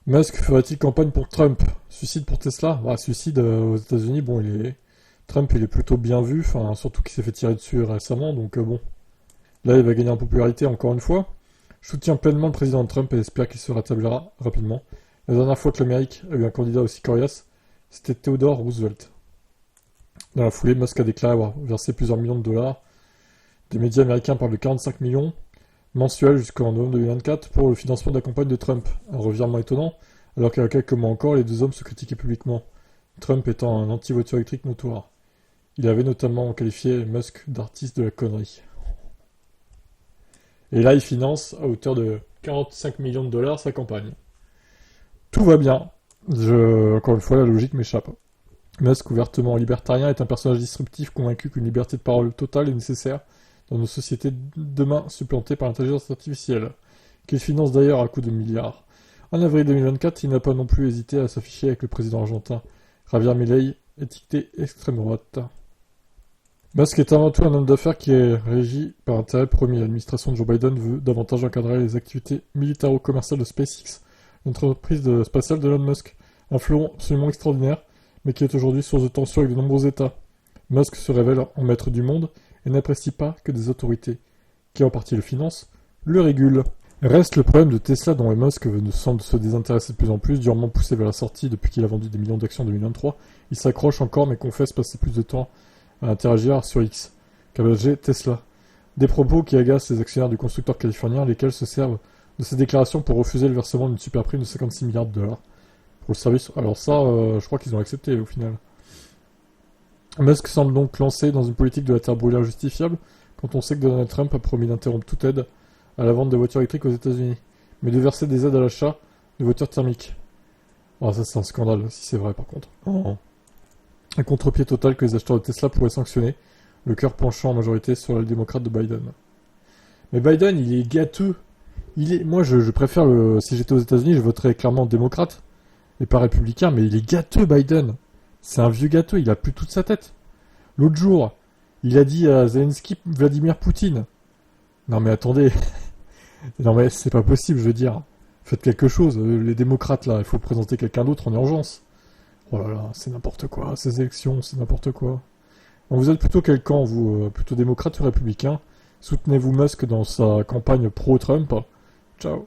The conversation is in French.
Musk ferait-il campagne pour Trump? Suicide pour Tesla? Bah, suicide aux États-Unis, bon, Trump, il est plutôt bien vu, enfin, surtout qu'il s'est fait tirer dessus récemment, donc bon. Là, il va gagner en popularité encore une fois. Je soutiens pleinement le président Trump et j'espère qu'il se rétablira rapidement. La dernière fois que l'Amérique a eu un candidat aussi coriace, c'était Theodore Roosevelt. Dans la foulée, Musk a déclaré avoir versé plusieurs millions de dollars. Des médias américains parlent de 45 millions mensuels jusqu'en novembre 2024 pour le financement de la campagne de Trump. Un revirement étonnant, alors qu'il y a quelques mois encore, les deux hommes se critiquaient publiquement, Trump étant un anti-voiture électrique notoire. Il avait notamment qualifié Musk d'artiste de la connerie. Et là, il finance à hauteur de 45 millions de dollars sa campagne. Tout va bien. Encore une fois, la logique m'échappe. Musk, ouvertement libertarien, est un personnage disruptif convaincu qu'une liberté de parole totale est nécessaire dans nos sociétés demain supplantées par l'intelligence artificielle, qu'il finance d'ailleurs à coups de milliards. En avril 2024, il n'a pas non plus hésité à s'afficher avec le président argentin, Javier Milei, étiqueté extrême droite. Musk est avant tout un homme d'affaires qui est régi par intérêt premier. L'administration de Joe Biden veut davantage encadrer les activités militaro-commerciales de SpaceX, l'entreprise spatiale d'Elon Musk, un fleuron absolument extraordinaire, mais qui est aujourd'hui source de tensions avec de nombreux États. Musk se révèle en maître du monde et n'apprécie pas que des autorités, qui en partie le financent, le régulent. Reste le problème de Tesla dont Musk semble se désintéresser de plus en plus, durement poussé vers la sortie depuis qu'il a vendu des millions d'actions en 2023. Il s'accroche encore mais confesse passer plus de temps à interagir sur X qu'à manager Tesla. Des propos qui agacent les actionnaires du constructeur californien, lesquels se servent de ces déclarations pour refuser le versement d'une super prime de 56 milliards de dollars pour le service. Alors ça, je crois qu'ils ont accepté au final. Musk semble donc lancé dans une politique de la terre brûlée injustifiable quand on sait que Donald Trump a promis d'interrompre toute aide à la vente de voitures électriques aux États-Unis, mais de verser des aides à l'achat de voitures thermiques. Ah, ça c'est un scandale, si c'est vrai par contre. Oh. Un contre-pied total que les acheteurs de Tesla pourraient sanctionner, le cœur penchant en majorité sur le démocrate de Biden. Mais Biden, il est gâteux. Moi, je préfère si j'étais aux États-Unis, je voterais clairement démocrate et pas républicain, mais il est gâteux, Biden. C'est un vieux gâteux, il a plus toute sa tête. L'autre jour, il a dit à Zelensky Vladimir Poutine. Non mais attendez, non mais c'est pas possible, je veux dire. Faites quelque chose, les démocrates là, il faut présenter quelqu'un d'autre en urgence. Oh là là, c'est n'importe quoi, ces élections, c'est n'importe quoi. Bon, vous êtes plutôt quel camp, vous plutôt démocrate ou républicain? Soutenez-vous Musk dans sa campagne pro-Trump? Ciao.